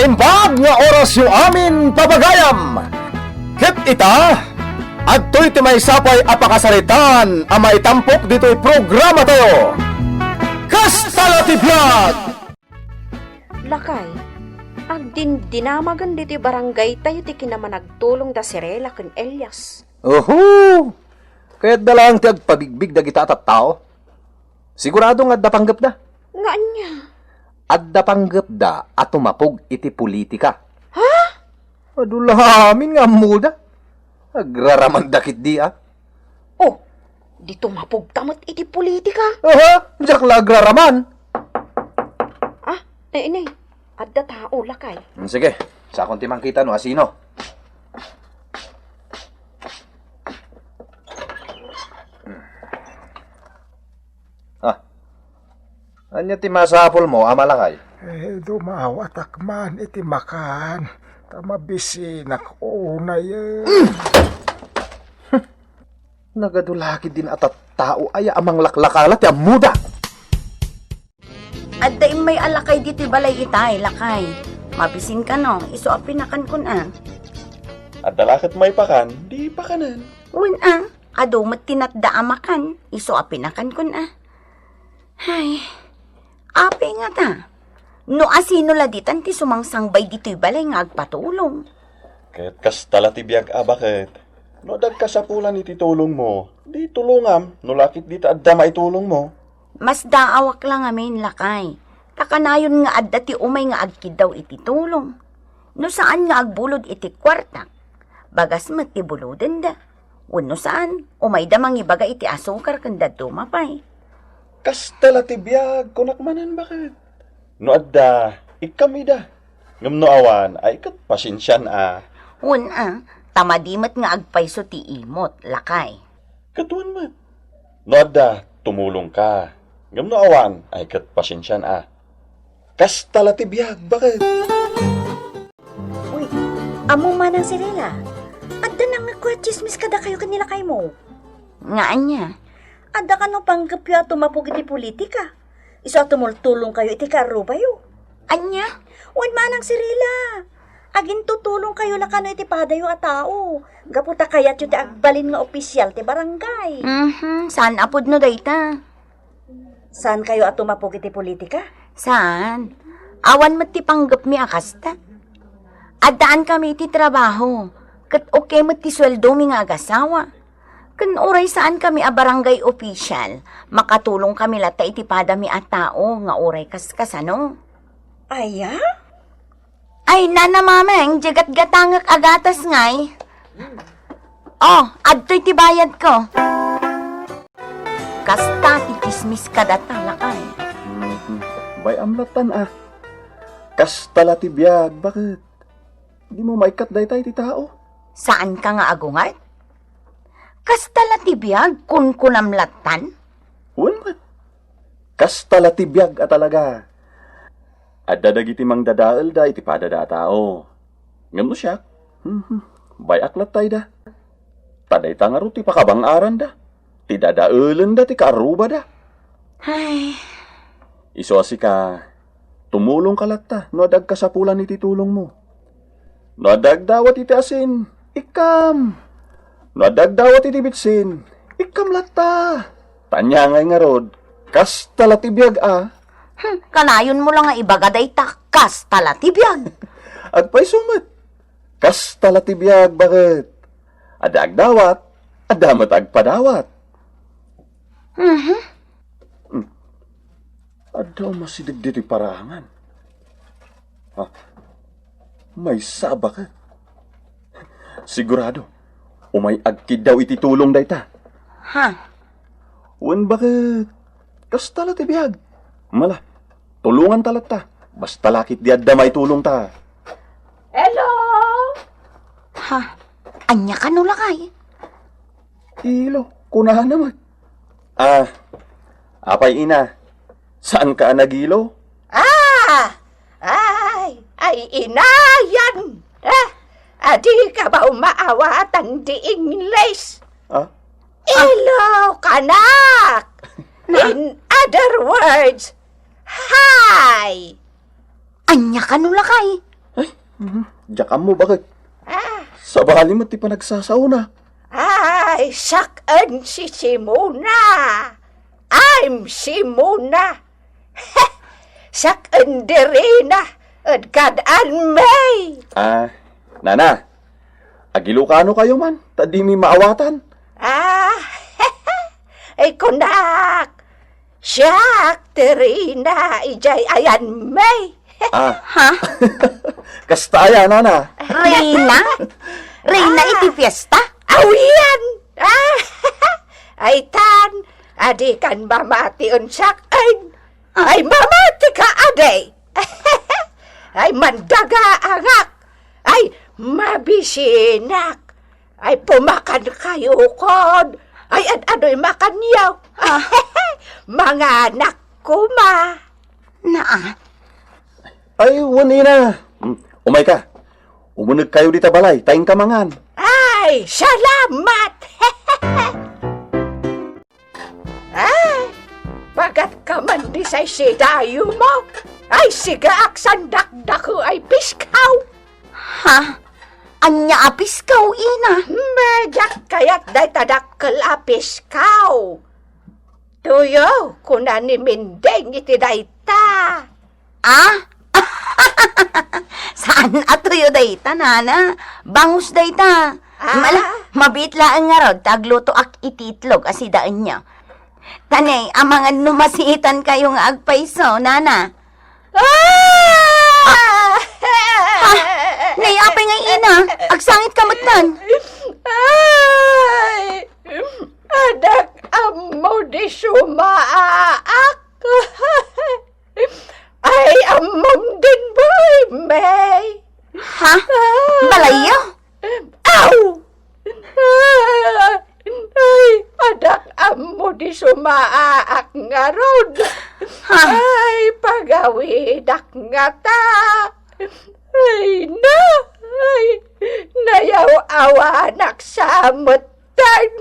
Naimbag nga oras yung amin papagayam. Ket ita, adto'y timay sapay apakasaritan ang maitampok dito'y programa tayo. Kastalatibiyag! Lakay, agdin dinamagan dito barangay tayo ti kinaman nagtulong da Sirela ken Elias. Oho! Kaya't dalang ti agpabigbig da kita tao. Sigurado nga dapanggap da. Nga niya. At dapanggap da at tumapog iti politika. Ha? Adulamin nga muda. Agraraman dakit di Oh, di tumapog tamot iti politika. Aha, diyak la agraraman. Ah, ini, adda tao lakay. Sige, sa akong timang kita no, asino? Anya ti masapol mo, amalakay? Dumawat akman iti makan. Tamabisinak una yan. Nagadulaki din at tao ay amang laklakalat ya muda. Adda may alakay dito balay itay, lakay. Mabisin ka no, isuapinakan kun At dalakit may pakan, di pakanan. Uwan ado matinatda amakan, isuapinakan kun Hay, ape nga ta. No asino la ditan ti sumangsangbay dito'y balay nga agpatulong. Kaya't kas talatibiyag bakit? No dagkasapulan iti tulong mo, di tulungam, no lakit di ta adda maitulong mo. Mas daawak lang amin lakay. Takanayon nga adda ti umay nga agkid daw iti tulong. No saan nga agbulod iti kwartak, bagas met ti buluden da. Wano saan, umay da mangibaga iti asukar kanda dumapay. Kas talatibiyag, kunakmanan bakit? No adda, ikamida. Ngam no awan, ay kat pasensyan Wan tamadimat nga agpayso ti imot, lakay. Katuan man. No adda, tumulong ka. Ngam no awan, ay kat pasensyan Kas talatibiyag, bakit? Uy, amo man ang Sirela. Adda nang nagkwachismis kada kayo kanila kay mo. Nga anya. Adda ka no panggapya tumapog iti politika. Iso tumultulong kayo iti karubayo. Anya? Uwan man ang Sirela. Agin tutulong kayo lakano iti padayo a tao. Gaputa kayat yung ti agbalin nga opisyal ti barangay. Saan apod no dayta? Saan kayo at tumapog iti politika? Saan? Awan mat ti panggap mi akasta. Addaan kami iti trabaho. Kat okay mat ti sweldo mi nga agasawa. Kan oray saan kami a barangay official, makatulong kami lata iti pada mi a tao nga oray kaskasano. Aya? Ay nana mameng, jagat gatangak agatas ngay. Oh, adto'y ti bayad ko. Kasta ti kismis kadata lakay. Bay amlatan Kas talatibiyag, bakit? Di mo maikat daytay ti tao. Saan ka nga agungat? Kasta latibiyag kun kunamlatan? Uwan man. Kas talatibiyag talaga. Adda dagiti mang dadaal da iti padada tao. Ngam no siya. Bay aklat tay da. Taday tangaro ti pakabang-aran da. Ti dadaalan da ti kaaruba da. Ay, Iso asi ka, tumulong ka latta, no adag kasapulan iti tulong mo. No adag dawat iti asin, ikam. No adag dawat iti bitsin, ikam latta. Tanya ngay nga rod, kas talatibiyag kanayon mo lang nga ibagaday takas talatibiyag. Agpay sumat, kas talatibiyag bakit? Adag dawat, adamat agpadawat. Adaw masidig diti parangan. May saba ka. Sigurado, umay agkid daw iti tulong dayta. Ha? Wan bakit? Kas talatibiyag. Mala, tulungan talat ta. Basta lakit di adda may tulong ta. Hello! Ha? Anya ka no lakay? Ilo, kunahan naman. Apay ina, saan ka nagilo? Ay, inayan! Adi ka ba umaawatan di English? Hello, kanak! In other words, hi! Anya ka no lakay? Jakam mo bakit? Sa bali mo ti pa nagsasauna. Ay, sakan si Simona. I'm Simona. Sakan derena. At kadaan may. Nana, agilukano kayo man, tadi mi maawatan. Ay kunak. Siyak derena. Ijay ayan may. Ha? Kastaya, Nana. Reyna? Reyna iti fiesta? Awiyan. Ay tan. Adi kan mamati unsak. Ay mamati ka aday. Ay mandaga angak. Ay mabisinak. Ay pumakan kayo kon. Ay adoy makan yaw. Mga anak ko ma. Naa. Ay, wani na. Umay ka. Umunag kayo dita balay, tayong kamangan. Ay salamat. Ay bagat ka man di say sidayo mo. Ay sigaak sandak ko ay piskaw. Ha? Anya apis ka, ina. Medyak kaya't day tadakkel apis kaw. Tuyo, kuna ni Mindeng iti dayta. Saan atuyo dayta, nana? Bangus dayta. Mabitla ang nga rod, tagluto ak ititlog, asidaan niya. Tanay, amangan numasiitan kayo nga agpaiso, nana. Nayapay nga ina, agsangit kamatan. Ay, anak amo di sumaak. Ay, amom din boy, May. Ha? Balayo? Aw! Ay, anak amo di sumaak nga rod. Ay, pagawidak nga ta. Ay, na! Ay, nayaw awanak sa mutan.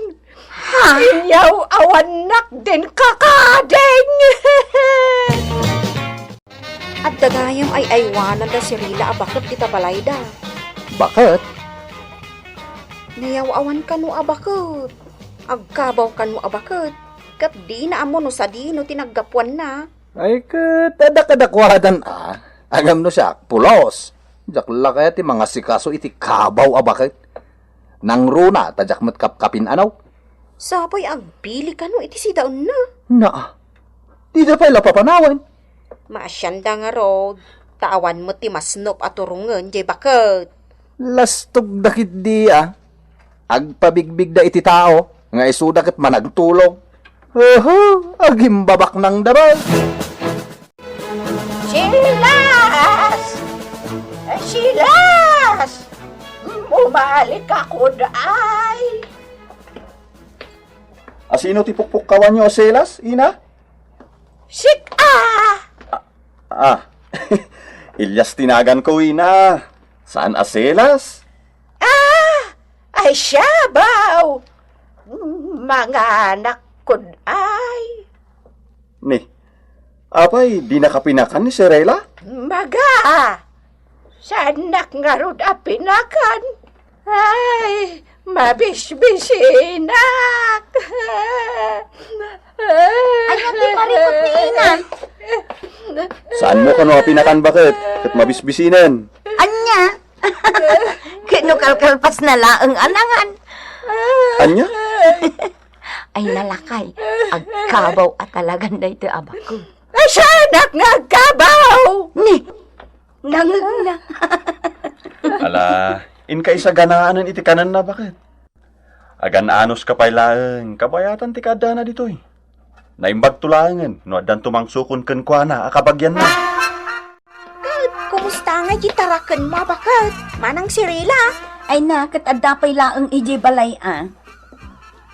Inyaw awanak din kakadeng. At dagayam ay aywanan da si Rila abakot kita balay da. Bakit? Nayaw-awan ka no abakot. Agkabaw ka no abakot. Kat di na amo no sa di no tinaggapuan na. Ay, kadakadakwadan Agam no siya, pulos. Jakla kaya ti mga sikaso iti kabaw bakit? Nang runa, tajak mat kapkapin anaw. Sabay agbili ka no iti si daon na. Na, di da pala papanawan. Maasyanda nga rod. Taawan mo ti masnop at turungan jay bakot. Lastog dakit di Agpabigbig da iti tao, nga isuda kat managtulong. Agimbabak ng dabal. Silas! Silas! Bumalik ako daay. Asino ti pukpukawan nyo, Silas, ina? Sika! Ilyas tinagan ko, ina. Saan Silas? Ay siyabaw! Mga anak ko ay. Ni, apay, di nakapinakan ni Sirela? Maga! Sanak nga rod apinakan. Ay, mabisbisinak. Ayaw ti parikot ni ina. Saan mo kano pinakan bakit? Kat mabisbisinan. Anya? Kinukalkalpas na laang anangan. Anya? Ay nalakay, agkabaw at talagan da ito abako. Ay, sanak nga kabaw! Ni, nangag na. Ala, in ka isa ganaanan iti kanan na bakit? Agan anos ka pa'y laeng, kabayatan ti kada na dito'y. Naimbag tulangan, no adan tumangsukon ken kwa na, akabagyan na. Kumusta nga gitarakan mo bakot? Manang si Rila. Ay na, katadda pa'y laang iji balay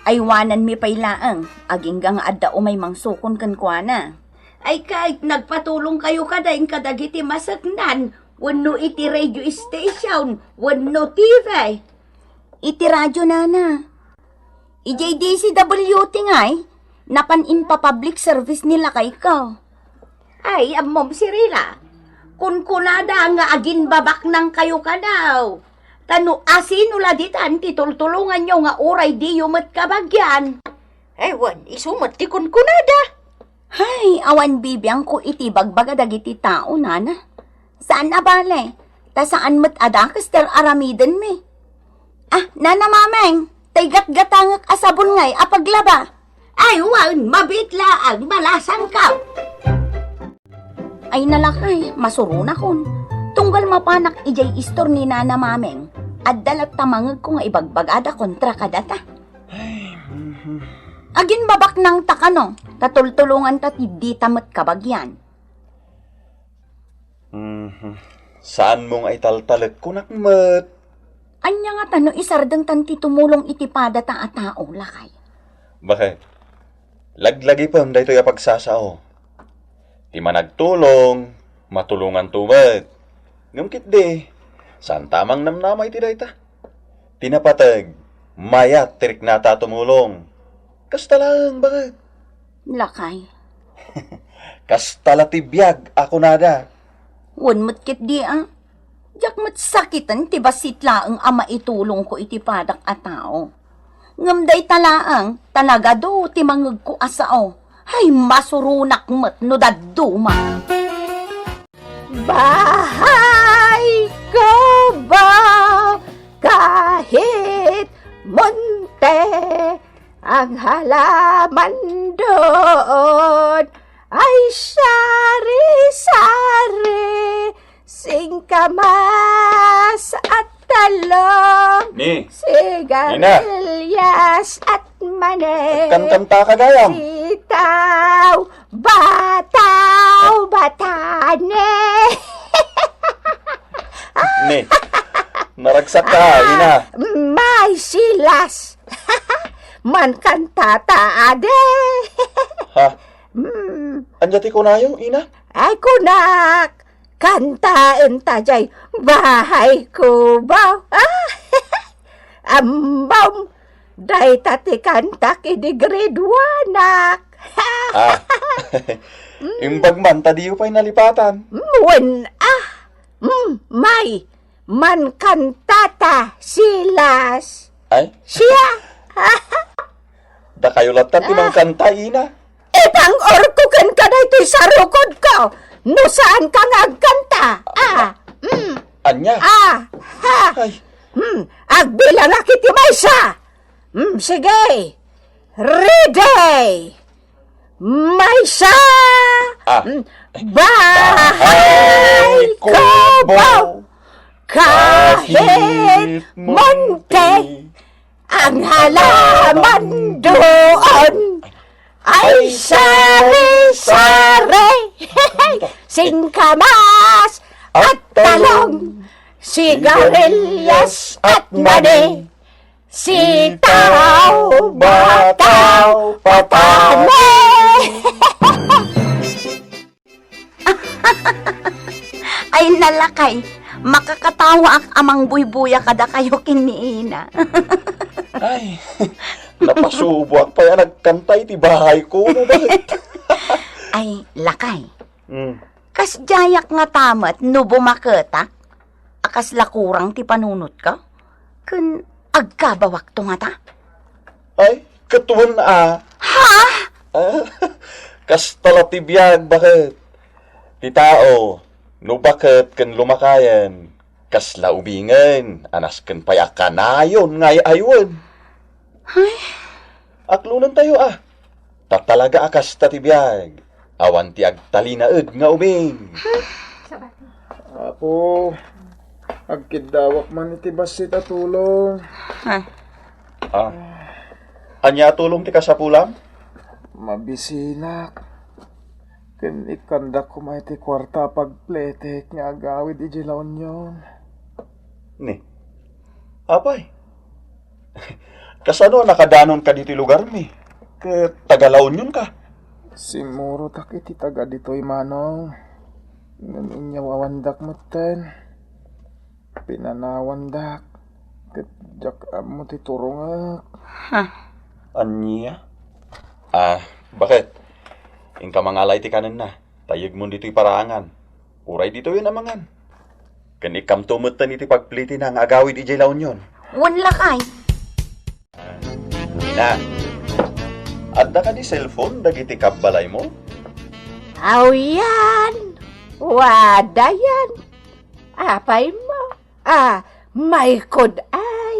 Aywanan mi pa'y laang, aginggang adda umay mangsukon kan kwa na. Ay kahit nagpatulong kayo kadaing kadagiti masaknan, wano iti radio station, wano TV. Iti radyo nana. IJDCWT ngay, napanin pa public service nila kay ka. Ay, amom si Rila. kunkunada nga agin babak nang kayo ka daw. Tano asin ula ditan titultulungan nyo nga uray di yumat kabagyan. Ewan, isumat ti kunkunada. Hay, awan bibiyang ko iti bagbaga dagiti tao, nana. Saan abale? Ta saan mat adakas ter aramiden mi? Ah, nana mameng, tay gat-gatangak asabon ngay apaglaba. Ay, wan, mabitla ang malasang ka. Ay nalakay, masuruna kon. Tunggal mapanak ijay istor ni nana mameng. At dalat tamangag ko nga ibagbagada kontra kadata. Agin babak ng takano, tatultulungan tatibdi tamat kabagyan. Saan mong ay taltalag ko nakmat? Anya nga tano isardang tanti tumulong itipada ta a tao lakay. Bakit? Laglagi pa dahito yung pagsasao. Di man nagtulong, matulungan tumad. Ngamkit di, saan tamang namnamay ti dayta? Tinapatag, mayat tirik nata tumulong. Kasta lang, bakit? Lakay. Kasta latibiyag ako nada. Wan matkit di ang. Jak mat sakitan ti basitla ang ama itulong ko itipadak a tao. Ngamday talaang talaga do ti mangag ko asao. Hay masurunak mat no daduma. Bahay ko ba kahit monte ang halaman doon ay sari-sari, singkamas at talong, Ni, sigarilyas at mani, kanta ka gayam. sitaw, bataw, batane. Ni, naragsak ka, ina. May silas. Man kantata ade. Ha? Anjati ko na yung ina? Ay kunak, kantaan tajay bahay ko ba? Ambam, day tati kantak idi grade 1 nak. Ah, imbag man, tadiyo pa'y nalipatan. Wen may man kantata silas. Ay, Siya. da kayo latan timang kanta, ina. Itang orkukan ka na ito'y sarukod ko. No saan ka nga agkanta? Anya? Ha. Ay, Agbilang nga kiti maysa. Sige. Ready. Maysa. Bahay ko ba? Kahit monte. Ang halaman doon ay sari-sari, singkamas at talong, sigarilyas at mani, sitaw, bataw, patane. Ay nalakay, makakatawa ak amang buybuya kada kayo kiniina. ay, napasubo pa yan nagkantay ti bahay ko. Ano ba? Ay, lakay. Mm. Kas jayak nga tamat, no bumaketa, akas lakurang ti panunot ka, kun agkabawak to nga ta. Ay, katuwan na. Ha? Kas talatibiyag, bakit? Ti tao, no bakit kan lumakayan, kas laubingan, anas kan payakanayon, ngay aywan. Aklunan tayo tatalaga akas tatibiyag, awan ti agtalinaed nga ubing. Ako, agkidawak man iti basit at tulong. Anya tulong ti kasapulam? Mabisinak. Ken ikandak ko may ti kwarta pagpletek nga agawid ijilaon yon. Ni, apay? Kasano nakadanon ka dito lugar mi? Tagalaon yun ka? Simuro tak iti taga dito'y manong. Nganinyaw awandak matan. Pinanawandak. Kadyak mo ti turungak. Anya? Bakit? Ingka mangalay ti kanan na. Tayag mo dito'y parangan. Uray dito yun amangan. Kanikam tumutan iti pagpliti ng agawid ijay laon yun. Wan lakay. Ina, adda ka di cellphone dagiti kabbalay mo? Aw yan! Wada yan! Apay mo? May kod ay!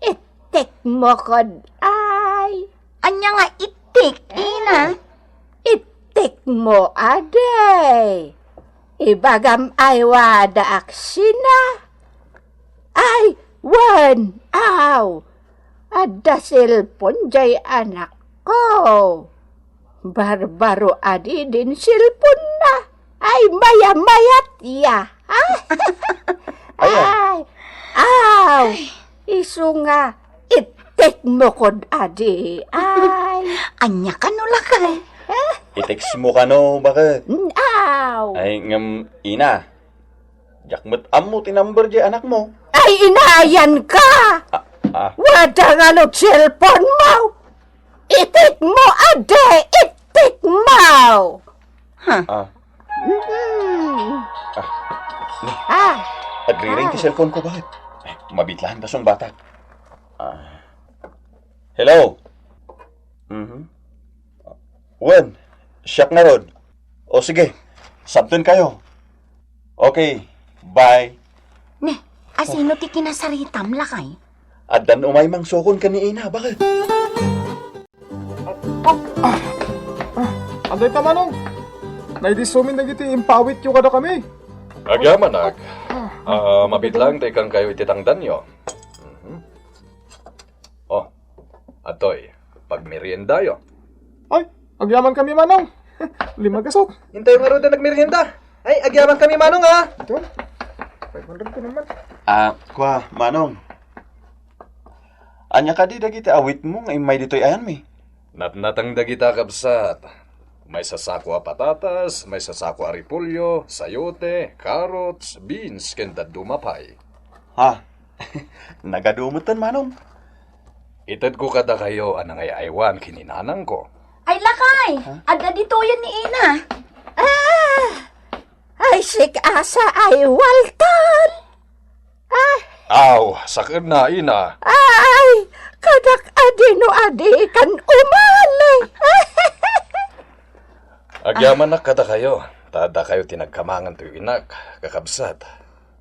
Itik mo kod ay! Anya nga itik, ina. Itik mo aday! Ibagam ay wada aksina! Ay! Wan! Aw! Adda cellphone jay anak ko! Barbaro adi din cellphone na! Ay, maya-mayat ya! Ay! Aw! Isu nga, itik mo kod adi! Ay! Anya ka no lakay. I-text mo ka no, bakit? Aw! Ay, ina. Jakmet amo tinumber jay anak mo. Ay, inayan ka! Wada nga no cellphone mo! Itik mo adi! Itik mo! Agri-ring ti cellphone ko, bakit? Mabitlahan dasong bata. Hello? Wen, siyak na rod. O sige, sabton kayo. Okay, bye. Ne, asino ti kinasaritam lakay? Addan umay mang sukon ka ni ina, bakit? Aday ta manong. Naidisumin na giti impawit yung kada kami. Agyamanag. Mabitlang tekang kayo ititangdan nyo. Oh, atoy, pagmerienda yo. Ay, agyaman kami manong. 5 gasot. Hintay nga rin na nagmerienda. Ay, agyaman kami manong ha. Ito. 500 ko naman. Kwa, manong. Anya ka di dagiti awit mo ngay may ditoy ayan mi. Natnatang dagita kabsat. May sasako a patatas, may sasako a repolyo, sayote, carrots, beans, kenda dumapay. Ha? Nagadumutan manong. Itad ko kada kayo anang ay aywan kininanang ko. Ay lakay, adda dito yan ni ina. Ay, sik asa ay waltan! Aw, sakit na ina. Ay, kadak adino adi kan umali! Agyaman na kada kayo. Tada kayo tinagkamangan to inak, kakabsat.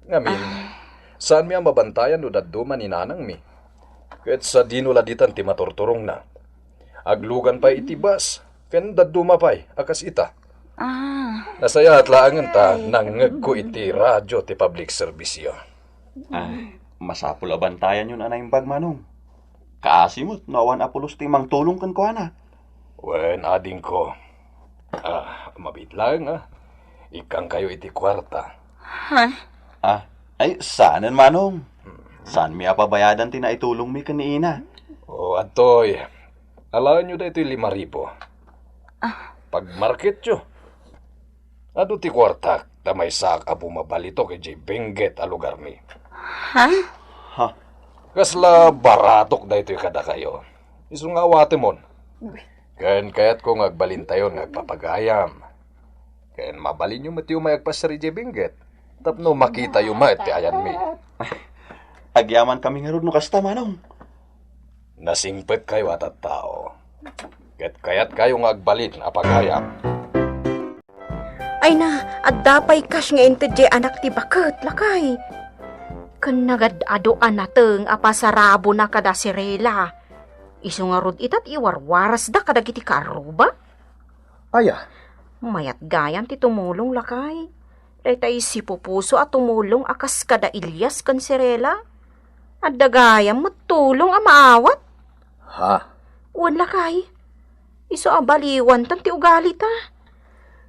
Ngamin, saan mi ang mabantayan o daduman inanang mi? Kahit sa dinuladitan ti maturturong na. Aglugan pa itibas, ken dadumapay, akas ita. Nasaya at laangan ta nang ko iti radyo ti public service yo. Masapul abantayan yun anay bag manong. Kaasimot, nawan apulos ti mang tulong kan ko ana. Wen ading ko. Mabit lang Ikang kayo iti kwarta. Ay, saanan manong? Saan mi apabayadan ti naitulong mi kaniina? O atoy, alaan nyo da ito'y 5,000. Pag market nyo, ado ti kwarta, tamay sak a bumabalito kay J. Benguet a lugar mi. Kasla baratok da ito'y kada kayo. Isong awate mon. Kaya't kung agbalintayon agpapagayam. Kayan mabalin nyo mati yung mayagpas sa J. Benguet. Tapno makita yung mati ayan mi. Agyaman kami nga ron no kasta manong. Nasingpet kayo at tao. Kaya't kayo nga agbalin apagayam. Ay na, at dapay kas nga intedye anak ti bakit, lakay. Kan nagadado anateng apasarabo na kada sirela. Isu nga rod itat iwarwaras da kada giti karuba. Aya, Mayat gayam ti tumulong, lakay. Daytay si pupuso at tumulong akas kada Ilyas kan sirela. At dagayam matulong a maawat. ha? Wan, lakay. Isu abaliwan tan ti ugali ta.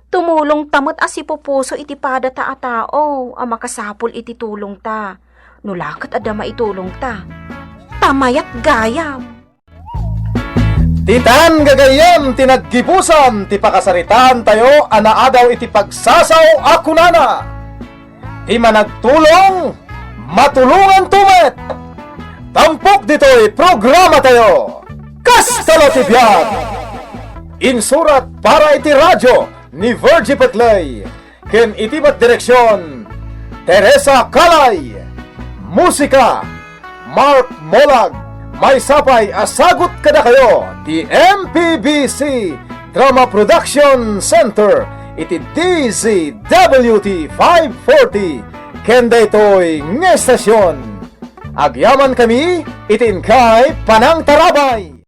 Tumulong tamot as si pupuso iti pada ta a tao, a makasapol iti tulong ta. Nulakat ada maitulong ta. Tamayat gayam. Titan gagayem tinaggipusan ti pakasaritan tayo anaadaw iti pagsasaw akunana. Hima nagtulong, matulungan tumet. Tampok dito'y programa tayo. Kastalo ti biag. Insurat para iti radyo ni Virgie Petlay. ken itibat direksyon Teresa Kalay. Musika Mark Molag. May sapay asagot kada kayo ti MPBC Drama Production Center iti DZWT 540 ken daytoy nga estasyon. Agyaman kami itin kay Panang Tarabay.